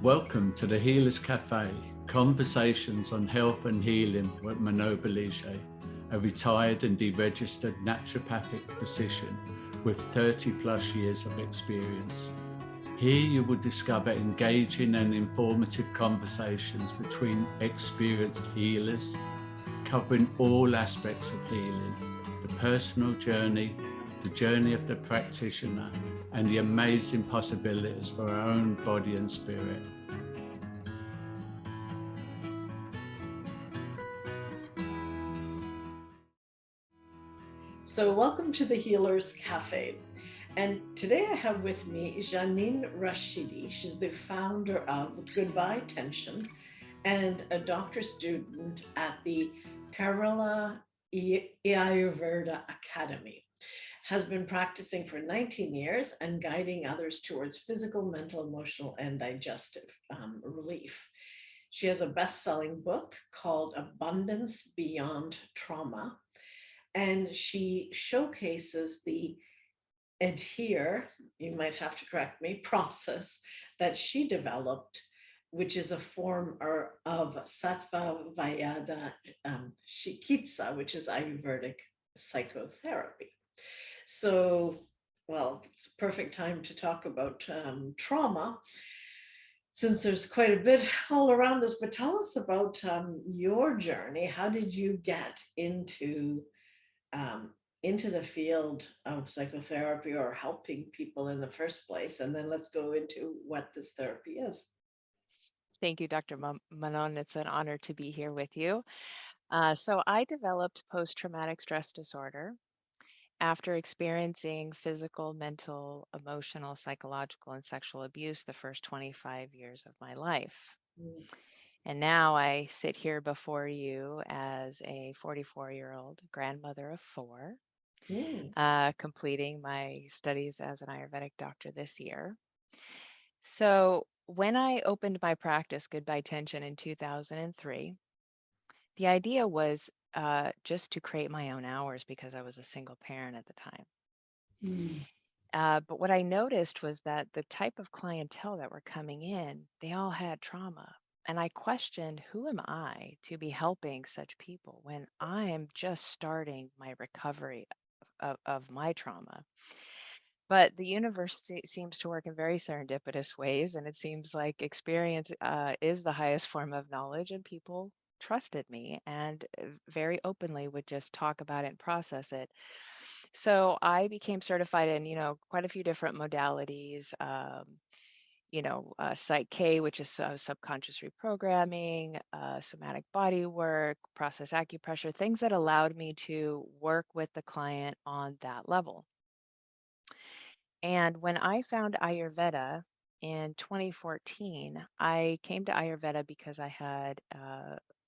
Welcome to the Healers Café, conversations on health and healing with Manon Bolliger, a retired and deregistered naturopathic physician with 30 plus years of experience. Here you will discover engaging and informative conversations between experienced healers, covering all aspects of healing, the personal journey, the journey of the practitioner, and the amazing possibilities for our own body and spirit. So welcome to the Healers Café. And today I have with me Jeannine Rashidi. She's the founder of Goodbye Tension and a doctor student at the Kerala Ayurveda Academy. Has been practicing for 19 years and guiding others towards physical, mental, emotional, and digestive relief. She has a best-selling book called Abundance Beyond Trauma, and she showcases the adhere, you might have to correct me, process that she developed, which is a form of Sattva Vayada Chikitsa, which is Ayurvedic psychotherapy. So, well, it's a perfect time to talk about trauma, since there's quite a bit all around us. But tell us about your journey. How did you get into the field of psychotherapy or helping people in the first place? And then let's go into what this therapy is. Thank you, Dr. Manon. It's an honor to be here with you. So I developed post-traumatic stress disorder after experiencing physical, mental, emotional, psychological, and sexual abuse the first 25 years of my life. Mm. And now I sit here before you as a 44-year-old grandmother of 4, completing my studies as an Ayurvedic doctor this year. So when I opened my practice, Goodbye Tension, in 2003, the idea was just to create my own hours because I was a single parent at the time. But what I noticed was that the type of clientele that were coming in, they all had trauma. And I questioned, who am I to be helping such people when I am just starting my recovery of my trauma? But the universe seems to work in very serendipitous ways, and it seems like experience is the highest form of knowledge, and people trusted me and very openly would just talk about it and process it. So I became certified in, quite a few different modalities. Psyche, which is subconscious reprogramming, somatic body work, process acupressure, things that allowed me to work with the client on that level. And when I found Ayurveda in 2014, I came to Ayurveda because I had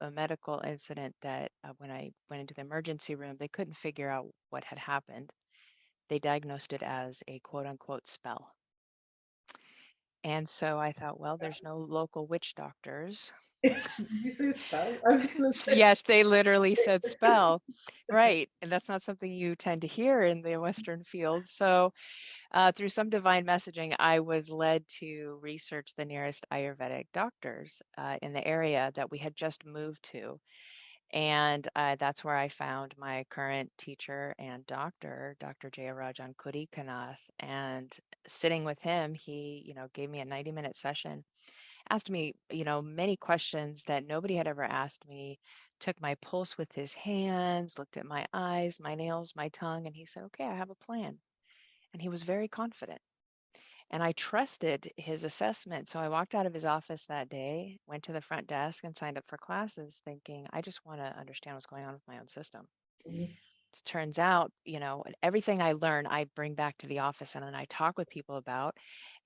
a medical incident that when I went into the emergency room, they couldn't figure out what had happened. They diagnosed it as a quote unquote spell. And so I thought, well, there's no local witch doctors. Did you say spell? I was going to say. Yes, they literally said spell. Right. And that's not something you tend to hear in the Western field. So through some divine messaging, I was led to research the nearest Ayurvedic doctors in the area that we had just moved to. And that's where I found my current teacher and doctor, Dr. Jayarajan Kodikanath. And sitting with him, he, gave me a 90-minute session, asked me, many questions that nobody had ever asked me, took my pulse with his hands, looked at my eyes, my nails, my tongue, and he said, okay, I have a plan. And he was very confident. And I trusted his assessment. So I walked out of his office that day, went to the front desk and signed up for classes thinking, I just want to understand what's going on with my own system. It turns out, everything I learn, I bring back to the office and then I talk with people about.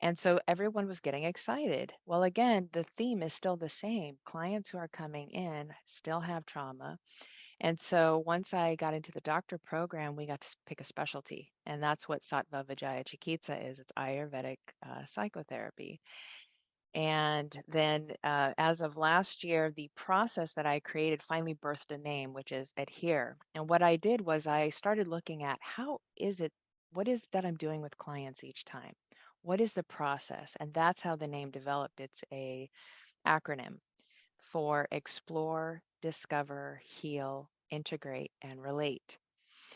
And so everyone was getting excited. Well, again, the theme is still the same. Clients who are coming in still have trauma. And so once I got into the doctor program, we got to pick a specialty. And that's what Sattva Vajaya Chikitsa is. It's Ayurvedic psychotherapy. And then as of last year, the process that I created finally birthed a name, which is Adhere. And what I did was I started looking at what is that I'm doing with clients each time? What is the process? And that's how the name developed. It's a acronym for explore, discover, heal, integrate, and relate.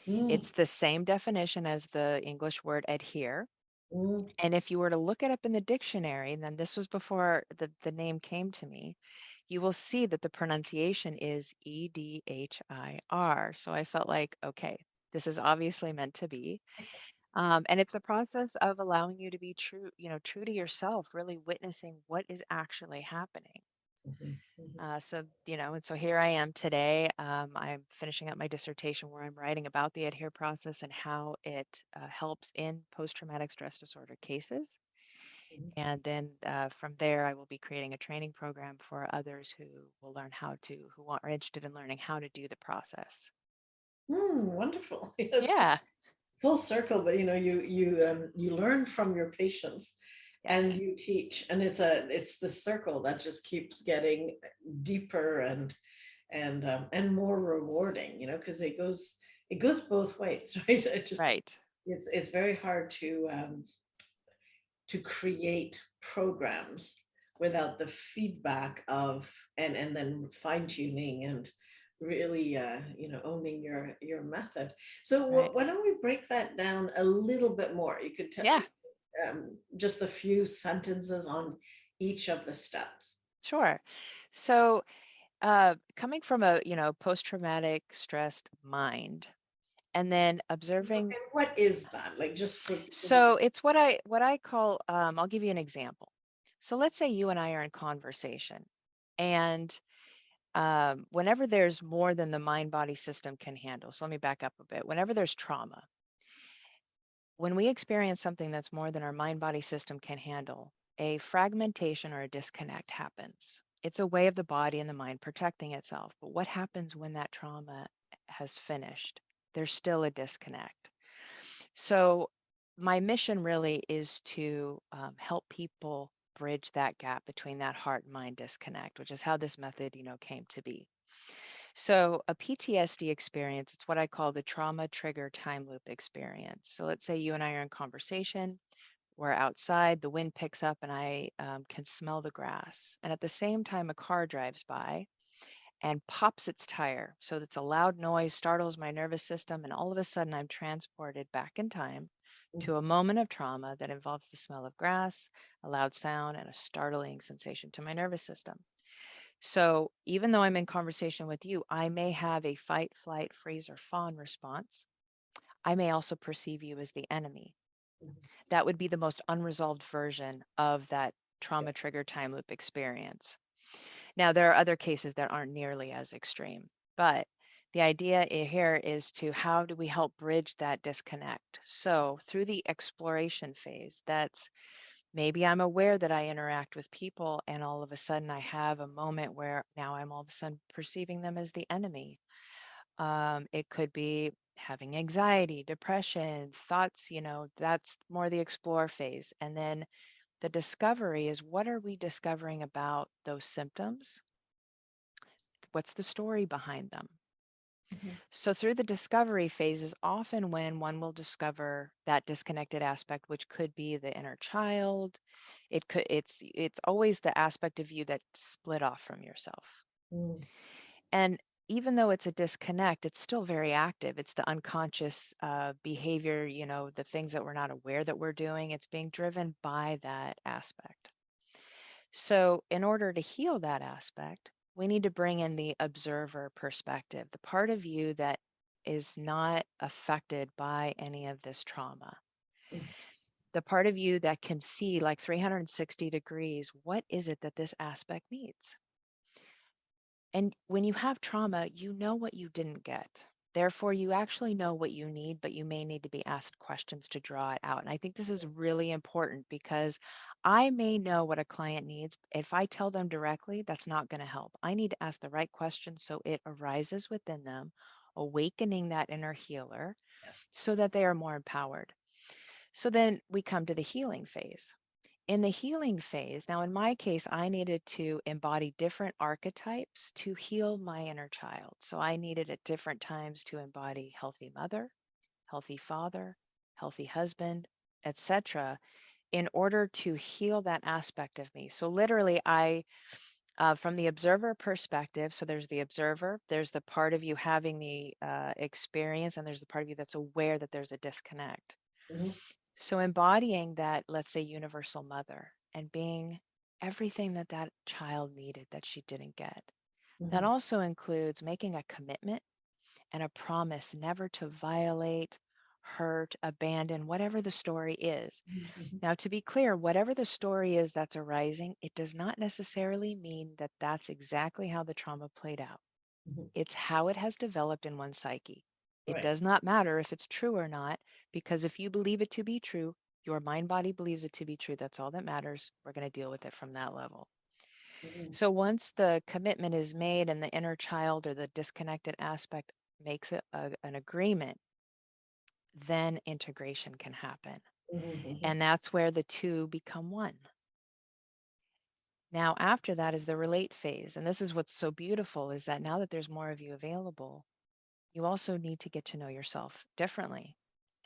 Mm, It's the same definition as the English word adhere. mm, And if you were to look it up in the dictionary, and then this was before the name came to me, you will see that the pronunciation is EDHIR. So I felt like, okay, this is obviously meant to be. And it's the process of allowing you to be true, true to yourself, really witnessing what is actually happening. mhm, mhm, And so here I am today. I'm finishing up my dissertation where I'm writing about the adhere process and how it helps in post-traumatic stress disorder cases. mhm. And then from there, I will be creating a training program for others who will learn who are interested in learning how to do the process. Wonderful. Yes. Yeah. Full circle, but you learn from your patients Yes. and you teach, and it's the circle that just keeps getting deeper and more rewarding, because it goes both ways, right? Right. It's very hard to create programs without the feedback of and then fine tuning and really owning your method. So Right. why don't we break that down a little bit more? You could tell Yeah. just a few sentences on each of the steps. Sure. So coming from a post-traumatic stressed mind, and then observing. And what is that, like, just for people who So it's what I call, I'll give you an example. So let's say you and I are in conversation, and whenever there's more than the mind body system can handle. So let me back up a bit. Whenever there's trauma, when we experience something that's more than our mind body system can handle, a fragmentation or a disconnect happens. It's a way of the body and the mind protecting itself. But what happens when that trauma has finished? There's still a disconnect. So my mission really is to help people bridge that gap between that heart and mind disconnect, which is how this method, came to be. So a PTSD experience, it's what I call the trauma trigger time loop experience. So let's say you and I are in conversation, we're outside, the wind picks up, and I can smell the grass. And at the same time, a car drives by and pops its tire. So it's a loud noise, startles my nervous system, and all of a sudden I'm transported back in time to a moment of trauma that involves the smell of grass, a loud sound, and a startling sensation to my nervous system. So even though I'm in conversation with you, I may have a fight, flight, freeze, or fawn response. I may also perceive you as the enemy. That would be the most unresolved version of that trauma trigger time loop experience. Now, there are other cases that aren't nearly as extreme, but the idea here is to how do we help bridge that disconnect? So through the exploration phase, that's maybe I'm aware that I interact with people and all of a sudden I have a moment where now I'm all of a sudden perceiving them as the enemy. It could be having anxiety, depression, thoughts, that's more the explore phase. And then the discovery is what are we discovering about those symptoms? What's the story behind them? Mhm. So through the discovery phase is often when one will discover that disconnected aspect, which could be the inner child. It's always the aspect of you that's split off from yourself. Mm, And even though it's a disconnect, it's still very active. It's the unconscious behavior, the things that we're not aware that we're doing. It's being driven by that aspect. So, in order to heal that aspect, we need to bring in the observer perspective, the part of you that is not affected by any of this trauma, mm, the part of you that can see like 360 degrees, what is it that this aspect needs? And when you have trauma, you know what you didn't get. Therefore, you actually know what you need, but you may need to be asked questions to draw it out. And I think this is really important because I may know what a client needs. If I tell them directly, that's not going to help. I need to ask the right questions so it arises within them, awakening that inner healer yeah. so that they are more empowered. So then we come to the healing phase. In the healing phase, now in my case, I needed to embody different archetypes to heal my inner child. So I needed at different times to embody healthy mother, healthy father, healthy husband, etc., in order to heal that aspect of me. So literally, from the observer perspective, so there's the observer, there's the part of you having the experience, and there's the part of you that's aware that there's a disconnect. Mm-hmm. So embodying that, let's say, universal mother, and being everything that that child needed that she didn't get. That Mm-hmm. also includes making a commitment and a promise never to violate, hurt, abandon, whatever the story is. Mm-hmm. Now, to be clear, whatever the story is that's arising, it does not necessarily mean that that's exactly how the trauma played out. Mm-hmm. It's how it has developed in one's psyche. It Right. does not matter if it's true or not, because if you believe it to be true, your mind body believes it to be true. That's all that matters. We're going to deal with it from that level. Mm-hmm. So once the commitment is made and the inner child or the disconnected aspect makes an agreement, then integration can happen. Mm-hmm. And that's where the two become one. Now, after that is the relate phase. And this is what's so beautiful, is that now that there's more of you available, you also need to get to know yourself differently.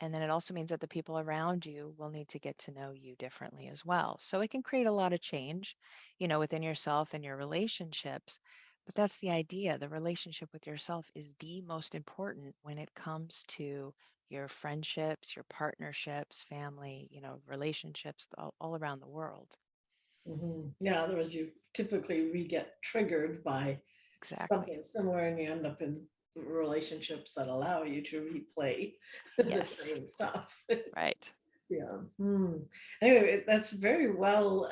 And then it also means that the people around you will need to get to know you differently as well. So it can create a lot of change, within yourself and your relationships. But that's the idea. The relationship with yourself is the most important when it comes to your friendships, your partnerships, family, relationships all around the world. Mm-hmm. Yeah, otherwise you typically get triggered by Exactly. something similar and you end up in relationships that allow you to replay the Yes. same stuff. Right. Yeah. Hmm. Anyway, that's very well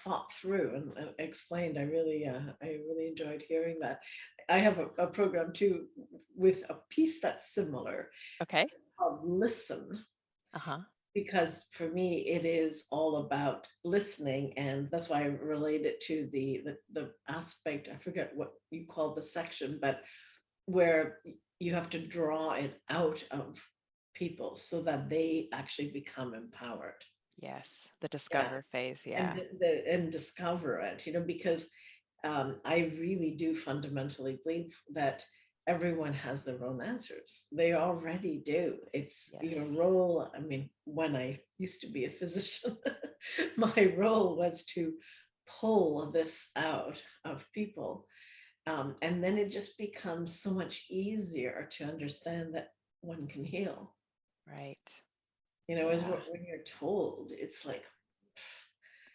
thought through and explained. I really enjoyed hearing that. I have a program too with a piece that's similar Okay. called Listen, Uh-huh. because for me it is all about listening, and that's why I relate it to the aspect. I forget what you call the section, but where you have to draw it out of people so that they actually become empowered. Yes. The Yeah, discover phase. and Yeah. and discover it, because I really do fundamentally believe that everyone has their own answers. They already do. It's your Yes. role. I mean, when I used to be a physician, my role was to pull this out of people. And then it just becomes so much easier to understand that one can heal. Right. As Yeah. when you're told, it's like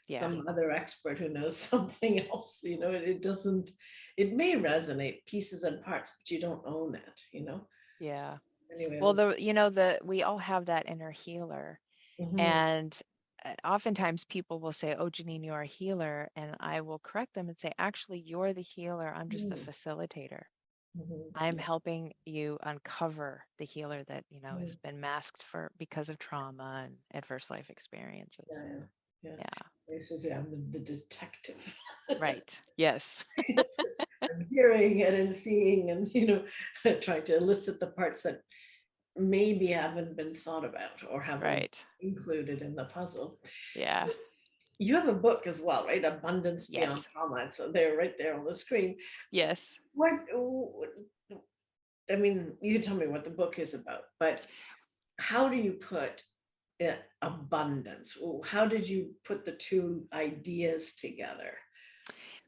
Yeah. some other expert who knows something else. It doesn't, it may resonate pieces and parts, but you don't own it. Yeah. Anyway, it Well, was. we all have that inner healer. Mhm. And oftentimes people will say, "Oh, Jeannine, you're a healer." And I will correct them and say, "Actually, you're the healer. I'm just the Mhm. facilitator. Mhm. I'm helping you uncover the healer that, has Mhm. been masked because of trauma and adverse life Yeah, experiences." yeah, yeah. Yeah. This is, yeah, I'm the detective. Right. Yes. I'm hearing it and seeing and trying to elicit the parts that maybe haven't been thought about or haven't Right. included in the puzzle. Yeah. So you have a book as well, right? Abundance Beyond Yes. Trauma. It's they're right there on the screen. Yes. What I mean, you can tell me what the book is about, but how do you put abundance? How did you put the two ideas together?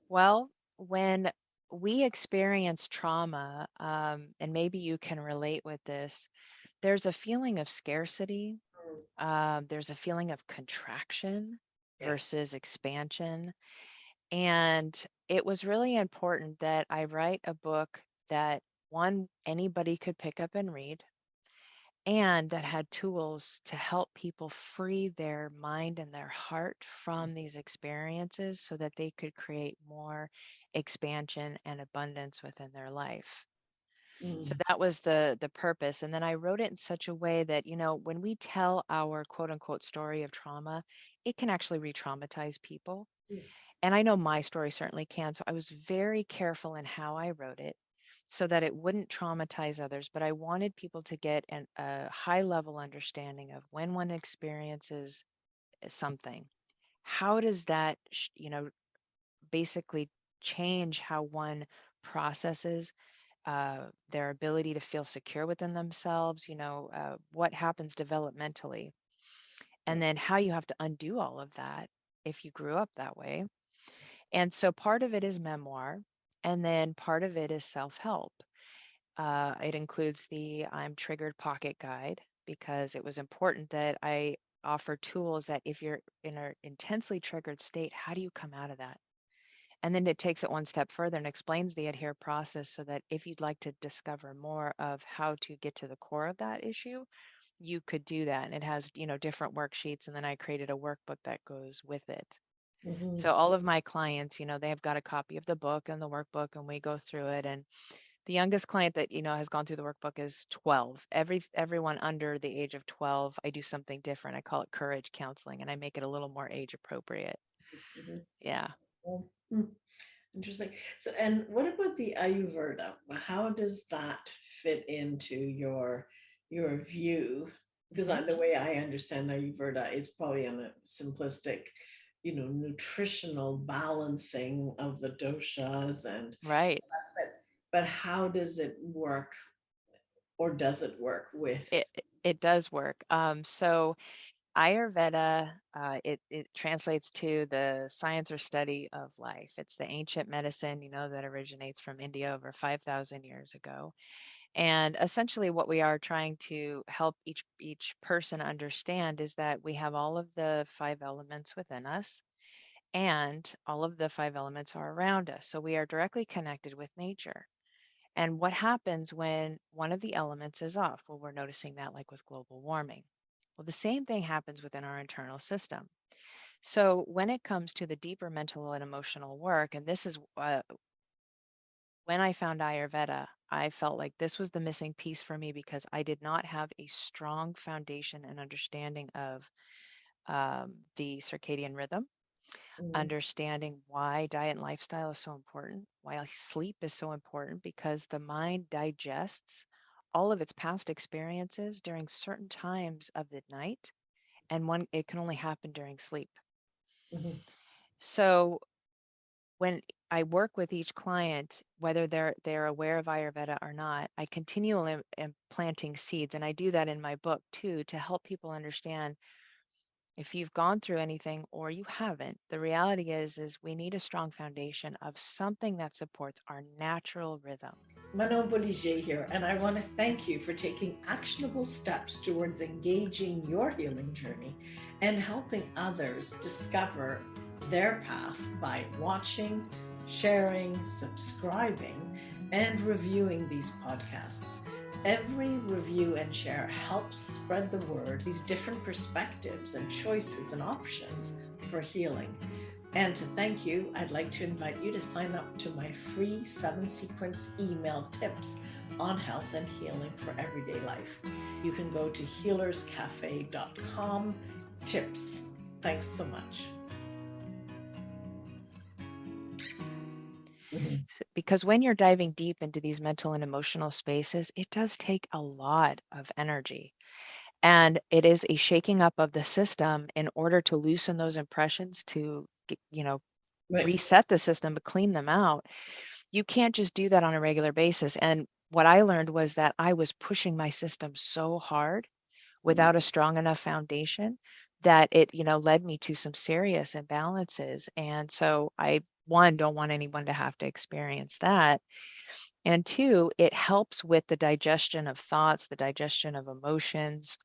Well, when we experience trauma, and maybe you can relate with this, there's a feeling of scarcity. Mm. There's a feeling of contraction Yeah. versus expansion. And it was really important that I write a book that one, anybody could pick up and read, and that had tools to help people free their mind and their heart from these experiences so that they could create more expansion and abundance within their life. So Mm. that was the purpose. And then I wrote it in such a way that, when we tell our quote unquote story of trauma, it can actually re-traumatize people. Mm. And I know my story certainly can. So I was very careful in how I wrote it so that it wouldn't traumatize others. But I wanted people to get a high level understanding of when one experiences something, how does that, basically change how one processes their ability to feel secure within themselves, what happens developmentally. and then how you have to undo all of that if you grew up that way. And so part of it is memoir, and then part of it is self-help. It includes the I'm Triggered Pocket Guide, because it was important that I offer tools that if you're in an intensely triggered state, how do you come out of that? And then it takes it one step further and explains the adhere process, so that if you'd like to discover more of how to get to the core of that issue, you could do that. And it has, different worksheets. And then I created a workbook that goes with it. Mhm. So all of my clients, they have got a copy of the book and the workbook, and we go through it. And the youngest client that, has gone through the workbook is 12. Everyone under the age of 12, I do something different. I call it courage counseling, and I make it a little more age appropriate. Mhm. Yeah. Well, interesting. So, and what about the Ayurveda? How does that fit into your view? Because Mhm. the way I understand Ayurveda is probably on a simplistic, nutritional balancing of the doshas, and Right. but how does it work, or does it work with? It does work. So Ayurveda, it translates to the science or study of life. It's the ancient medicine, that originates from India over 5,000 years ago. And essentially what we are trying to help each person understand is that we have all of the 5 elements within us, and all of the 5 elements are around us. So we are directly connected with nature. And what happens when one of the elements is off? Well, we're noticing that, like with global warming. Well, the same thing happens within our internal system. So when it comes to the deeper mental and emotional work, and this is when I found Ayurveda, I felt like this was the missing piece for me, because I did not have a strong foundation and understanding of the circadian rhythm, Mm, understanding why diet and lifestyle is so important, why sleep is so important, because the mind digests all of its past experiences during certain times of the night, and it can only happen during sleep. mhm, So when I work with each client, whether they're aware of Ayurveda or not, I continually am planting seeds, and I do that in my book too, to help people understand, if you've gone through anything or you haven't, the reality is we need a strong foundation of something that supports our natural rhythm. Manon Bolliger here, and I want to thank you for taking actionable steps towards engaging your healing journey and helping others discover their path by watching, sharing, subscribing, and reviewing these podcasts. Every review and share helps spread the word, these different perspectives and choices and options for healing. And to thank you, I'd like to invite you to sign up to my free 7-sequence email tips on health and healing for everyday life. You can go to healerscafe.com tips. Thanks so much. Because when you're diving deep into these mental and emotional spaces, it does take a lot of energy. And it is a shaking up of the system in order to loosen those impressions, to, Right. reset the system, but clean them out. You can't just do that on a regular basis. And what I learned was that I was pushing my system so hard without a strong enough foundation that it, led me to some serious imbalances. And so I, one, don't want anyone to have to experience that. And two, it helps with the digestion of thoughts, the digestion of emotions.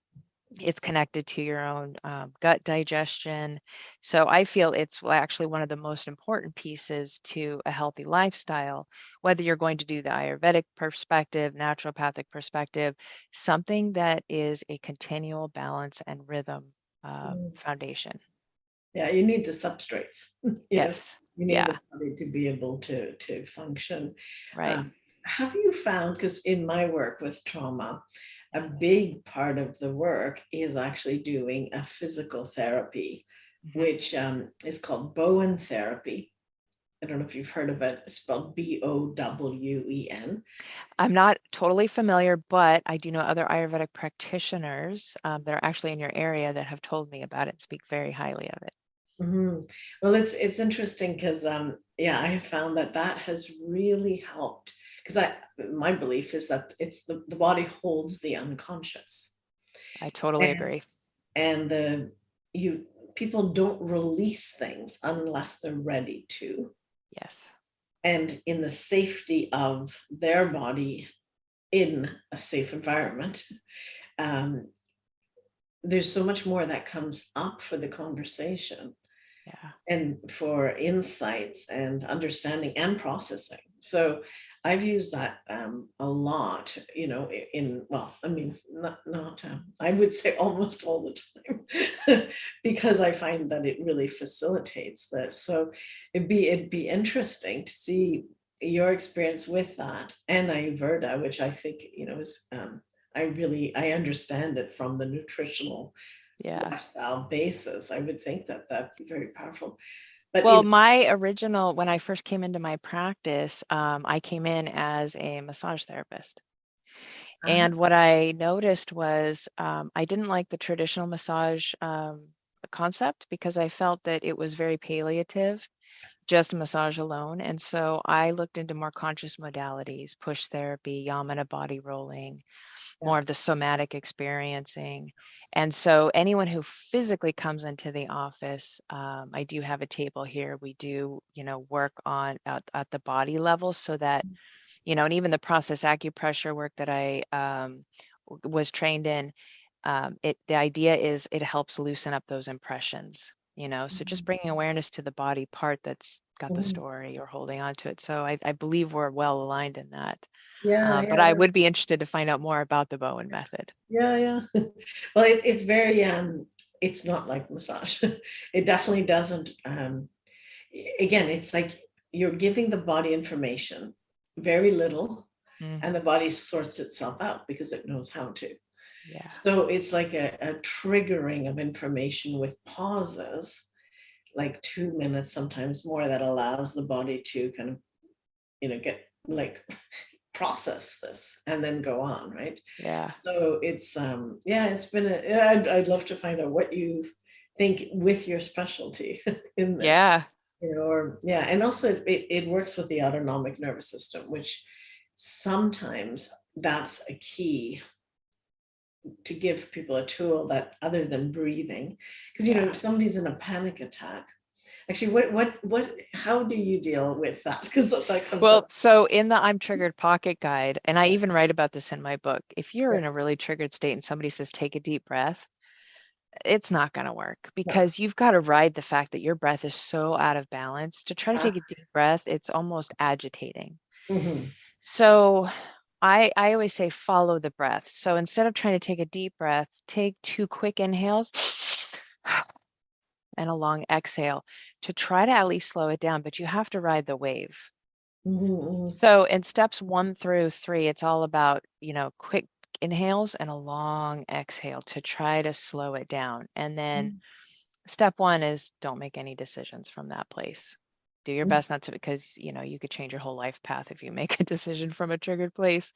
It's connected to your own gut digestion. So I feel it's actually one of the most important pieces to a healthy lifestyle, whether you're going to do the Ayurvedic perspective, naturopathic perspective, something that is a continual balance and rhythm foundation. Yeah, you need the substrates. Yes. You need Yeah. the body to be able to function. Right. Have you found, because in my work with trauma, a big part of the work is actually doing a physical therapy, which is called Bowen therapy. I don't know if you've heard of it. It's spelled Bowen. I'm not totally familiar, but I do know other Ayurvedic practitioners that are actually in your area that have told me about it and speak very highly of it. Mhm. Well, it's interesting because yeah, I have found that has really helped, because my belief is that it's the body holds the unconscious, I totally and agree. and people don't release things unless they're ready to. Yes. And in the safety of their body in a safe environment, there's so much more that comes up for the conversation. Yeah. And for insights and understanding and processing. So I've used that a lot, you know, well, I mean, not I would say almost all the time, because I find that it really facilitates this. So it'd be interesting to your experience with that and Ayurveda, which I think, you know, is I understand it from the nutritional lifestyle basis. I would think that that'd be very powerful. But well, my original, when I first came into my practice, I came in as a massage therapist. And what I noticed was I didn't like the traditional massage concept, because I felt that it was very palliative, just massage alone. And so I looked into more conscious modalities, push therapy, yamana body rolling, more of the somatic experiencing. And so anyone who physically comes into the office, I do have a table here. We do, you know, work on at the body level, so that, you know, and even the process acupressure work that I was trained in, the idea is it helps loosen up those impressions, you know, so just bringing awareness to the body part that's got the story, or holding on to it. So I believe we're well aligned in that. But I would be interested to find out more about the Bowen method. Yeah. Well, it's very, it's not like massage. It definitely doesn't. Again, it's like you're giving the body information, very little, and the body sorts itself out because it knows how to. Yeah. So it's like a triggering of information with pauses, like 2 minutes, sometimes more, that allows the body to kind of, you know, get like process this and then go on, right? Yeah. So it's it's been I'd love to find out what you think with your specialty in this. Yeah. You know, or and also it works with the autonomic nervous system, which sometimes that's a key to give people a tool that, other than breathing, because you know, if somebody's in a panic attack, actually, how do you deal with that? Because that comes up. So in the I'm Triggered Pocket Guide, and I even write about this in my book, if you're in a really triggered state and somebody says, take a deep breath, it's not going to work, because you've got to ride the fact that your breath is so out of balance. To try to take a deep breath, it's almost agitating. So I always say, follow the breath. So instead of trying to take a deep breath, take 2 quick inhales and a long exhale to try to at least slow it down, but you have to ride the wave. So in steps 1 through 3, it's all about, you know, quick inhales and a long exhale to try to slow it down. And then step 1 is don't make any decisions from that place. Do your best not to, because, you know, you could change your whole life path if you make a decision from a triggered place.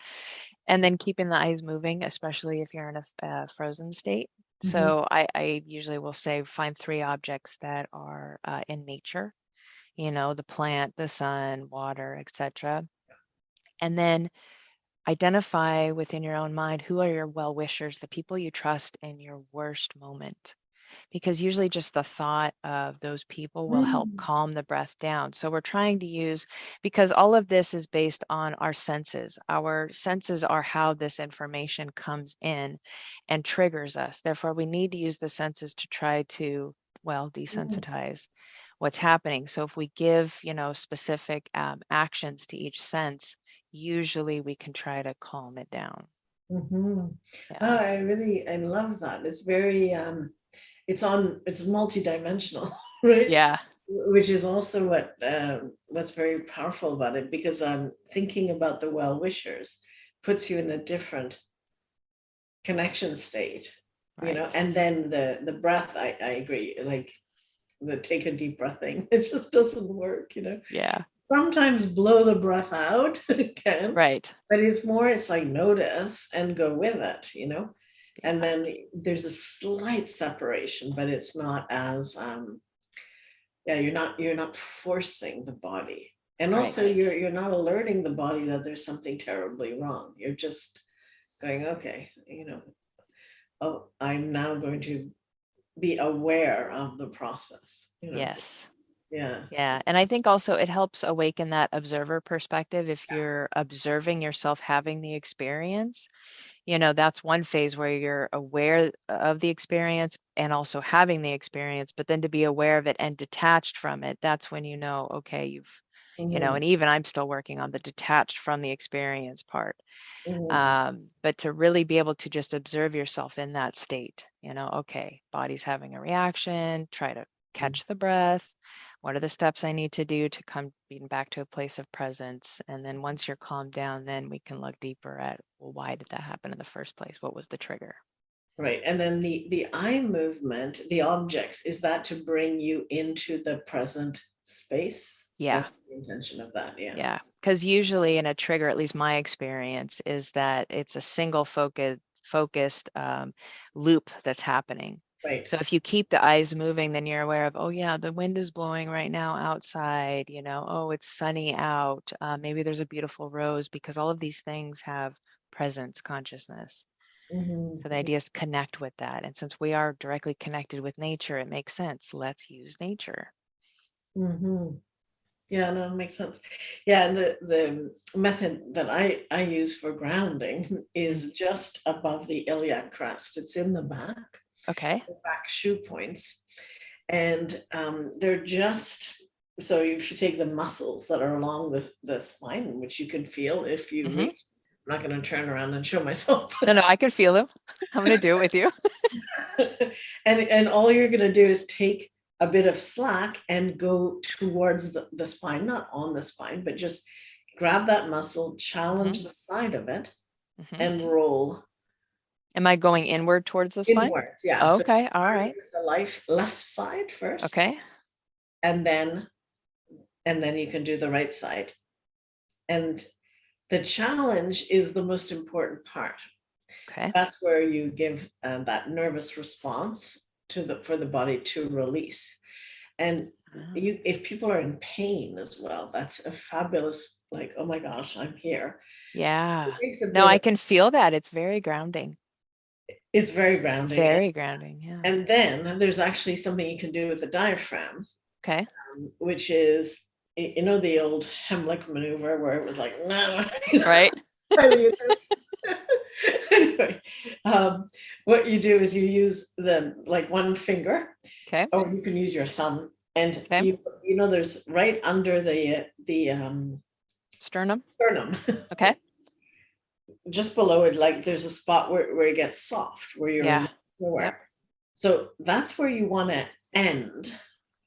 And then keeping the eyes moving, especially if you're in a frozen state. So I usually will say, find 3 objects that are in nature, you know, the plant, the sun, water, etc. And then identify within your own mind, who are your well-wishers, the people you trust in your worst moment. Because usually just the thought of those people will help calm the breath down. So we're trying to use, because all of this is based on our senses. Our senses are how this information comes in and triggers us. Therefore, we need to use the senses to try to, well, desensitize what's happening. So if we give, you know, specific actions to each sense, usually we can try to calm it down. I love that. It's very it's multidimensional, right? Yeah. Which is also what's very powerful about it, because thinking about the well-wishers puts you in a different connection state, you know. And then the breath, I agree, like the take a deep breath thing, it just doesn't work, you know. Sometimes blow the breath out can, but it's like notice and go with it, you know. And then there's a slight separation, but it's not as you're not forcing the body, and also you're not alerting the body that there's something terribly wrong. You're just going, okay, you know, oh, I'm now going to be aware of the process, you know. Yes. Yeah. Yeah. And I think also it helps awaken that observer perspective. If Yes. you're observing yourself having the experience, you know, that's one phase where you're aware of the experience and also having the experience, but then to be aware of it and detached from it, that's when you know, okay, you've, you know, Mhm. and even I'm still working on the detached from the experience part. Mhm. But to really be able to just observe yourself in that state, you know, okay, body's having a reaction, try to catch the breath. What are the steps I need to do to come back to a place of presence? And then once you're calmed down, then we can look deeper at, well, why did that happen in the first place? What was the trigger? Right. And then the eye movement, the objects, is that to bring you into the present space? Yeah. That's the intention of that. Yeah. Yeah. Because usually in a trigger, at least my experience is that it's a single focused loop that's happening. Right. So if you keep the eyes moving, then you're aware of, oh yeah, the wind is blowing right now outside, you know, oh, it's sunny out. Maybe there's a beautiful rose, because all of these things have presence consciousness. Mhm. So the idea is to connect with that. And since we are directly connected with nature, it makes sense. Let's use nature. Mhm. Yeah, no, it makes sense. Yeah, and the method that I use for grounding is just above the iliac crest. It's in Okay. the back shoe points, and they're just so if you take the muscles that are along the spine, which you can feel if you Hmm. reach. I'm not going to turn around and show myself. No, I can feel them. I'm going to do it with you. And all you're going to do is take a bit of slack and go towards the spine, not on the spine, but just grab that muscle, challenge the side of it, Hmm. and roll Am I going inward towards the spine? inwards. Yeah. So Okay. All start right. with the left side first, Okay. and then you can do the right side. And the challenge is the most important part. Okay. That's where you give that nervous response for the body to release. And if people are in pain as well, that's a fabulous, like, oh my gosh, I'm here. Yeah. It takes a No, bit I of, can feel that. It's very grounding. it's very grounding. Very grounding. Yeah. And then there's actually something you can do with the diaphragm, Okay. which is, you know, the old Heimlich maneuver where it was like, no, Right. anyway, what you do is you use like one finger, Okay. or you can use your thumb, and Okay. you know there's right under the Sternum. sternum, Okay. just below it, like there's a spot where it gets soft, where you're Yeah. aware. Yep. So that's where you want to end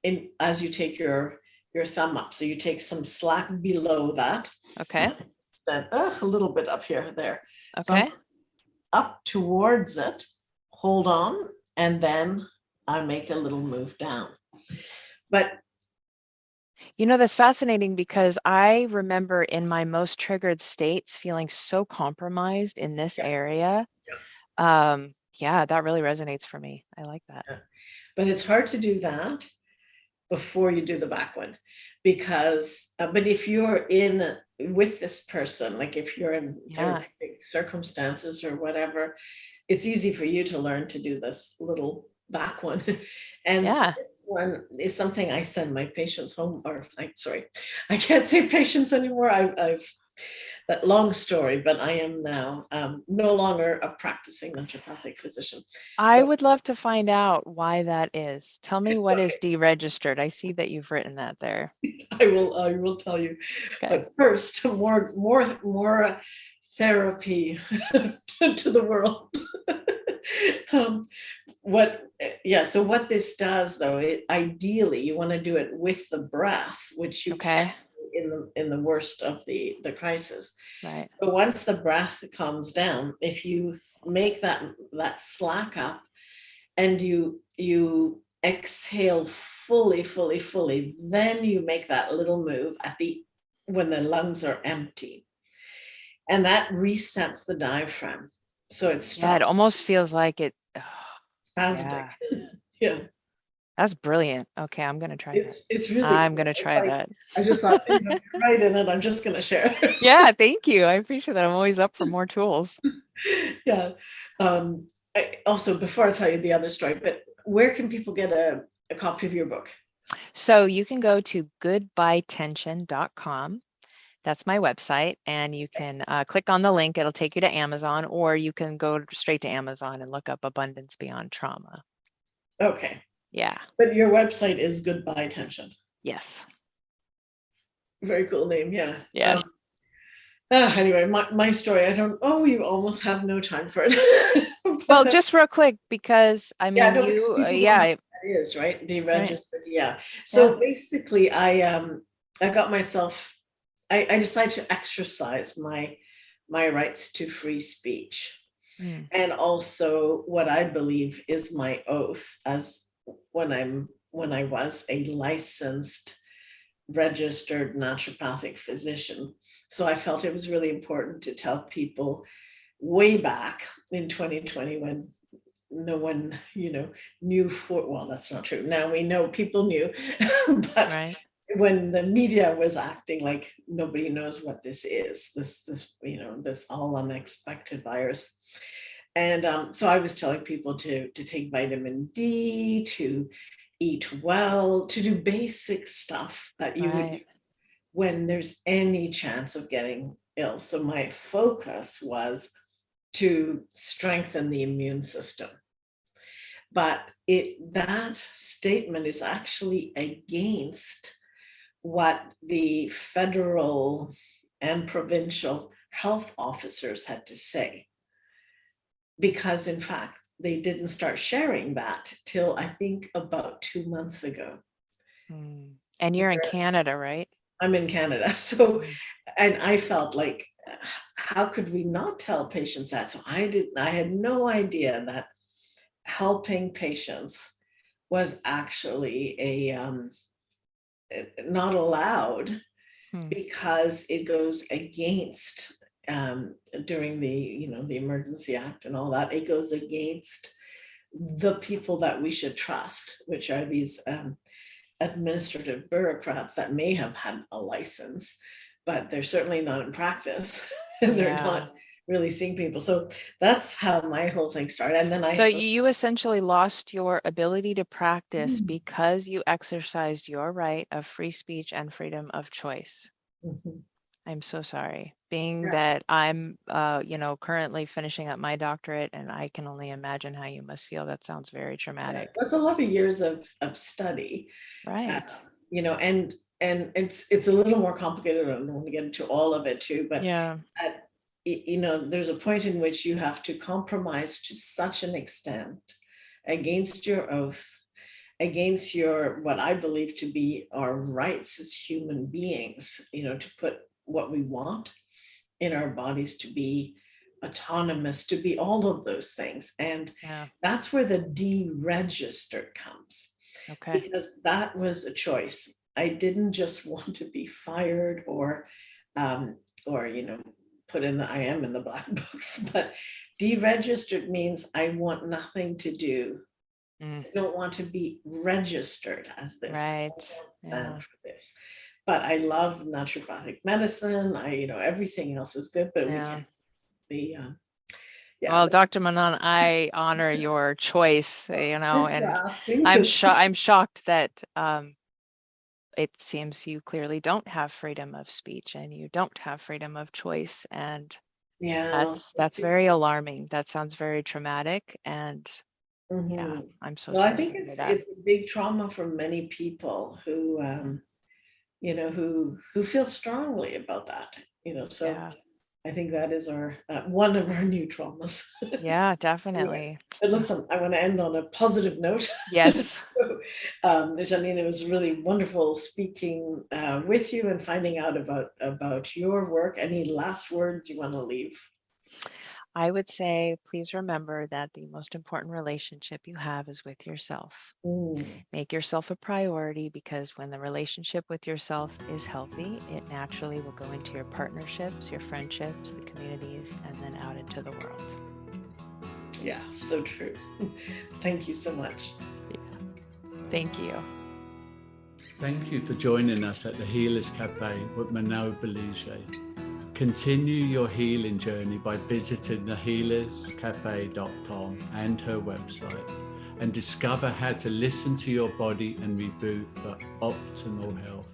in as you take your thumb up. So you take some slack below that. Okay. Then a little bit up here, there. Okay. So up towards it, hold on, and then I make a little move down. But you know, that's fascinating, because I remember in my most triggered states feeling so compromised in this area. Yeah, that really resonates for me. I like that. But it's hard to do that before you do the back one, because but if you're in with this person, like if you're in therapeutic circumstances or whatever, it's easy for you to learn to do this little back one. And this one is something I send my patients home, or I can't say patients anymore. I've that long story, but I am now no longer a practicing naturopathic physician. I would love to find out why that is. Tell me what is deregistered. I see that you've written that there. I will tell you. Okay. But first, more therapy to the world. So what this does, though, ideally you want to do it with the breath, which you can in the worst of the crisis. Right. But once the breath calms down, if you make that slack up, and you exhale fully, then you make that little move when the lungs are empty, and that resets the diaphragm. So it stops. Yeah, it almost feels like it. Spastic. Yeah. That's brilliant. Okay, I'm gonna try that. It's really I'm gonna try that. I just thought, you're right in it. I'm just gonna share. Yeah, thank you. I appreciate that. I'm always up for more tools. Yeah. Also, before I tell you the other story, but where can people get a copy of your book? So you can go to goodbyetension.com. That's my website, and you can click on the link. It'll take you to Amazon, or you can go straight to Amazon and look up Abundance Beyond Trauma. Okay. Yeah. But your website is Goodbye Tension. Yes. Very cool name. Yeah. Yeah. Anyway, my story, you almost have no time for it. Well, just real quick, because I mean, because people don't know what that is, right? Deregistered. Right. Yeah. So basically I got myself, I decided to exercise my rights to free speech. And also what I believe is my oath as when I was a licensed registered naturopathic physician. So I felt it was really important to tell people way back in 2020 when no one, knew well, that's not true. Now we know people knew, but when the media was acting like nobody knows what this is, this all unexpected virus. And so I was telling people to take vitamin D, to eat well, to do basic stuff that you would do when there's any chance of getting ill. So my focus was to strengthen the immune system. But that statement is actually against what the federal and provincial health officers had to say. Because in fact, they didn't start sharing that till I think about 2 months ago. And you're in Canada, right? I'm in Canada. So, and I felt like, how could we not tell patients that? So I had no idea that helping patients was actually not allowed because it goes against during the Emergency Act and all that, it goes against the people that we should trust, which are these administrative bureaucrats that may have had a license, but they're certainly not in practice. They're not really seeing people. So that's how my whole thing started. And then So you essentially lost your ability to practice because you exercised your right of free speech and freedom of choice. I'm so sorry. Being that I'm, currently finishing up my doctorate, and I can only imagine how you must feel. That sounds very traumatic. That's a lot of years of study, right? And it's a little more complicated. I don't want to get into all of it too, but there's a point in which you have to compromise to such an extent against your oath, against what I believe to be our rights as human beings, to put what we want in our bodies, to be autonomous, to be all of those things. And that's where the deregistered comes. Okay. Because that was a choice. I didn't just want to be fired or put in I am in the black books, but deregistered means I want nothing to do. I don't want to be registered as this. Right. I don't stand for this. But I love naturopathic medicine. Everything else is good, but we can't be. Well, Dr. Manon, I honor your choice. And I'm shocked that it seems you clearly don't have freedom of speech and you don't have freedom of choice, and that's very alarming. That sounds very traumatic, and I'm so sorry. I think it's a big trauma for many people who who feel strongly about that, so I think that is one of our new traumas. Yeah, definitely. But listen, I want to end on a positive note. Yes. Jeannine, it was really wonderful speaking with you and finding out about your work. Any last words you want to leave? I would say, please remember that the most important relationship you have is with yourself. Make yourself a priority, because when the relationship with yourself is healthy, it naturally will go into your partnerships, your friendships, the communities, and then out into the world. Yeah, so true. Thank you so much. Yeah. Thank you. Thank you for joining us at the Healers Café with Manon Bolliger. Continue your healing journey by visiting thehealerscafe.com and her website. and discover how to listen to your body and reboot for optimal health.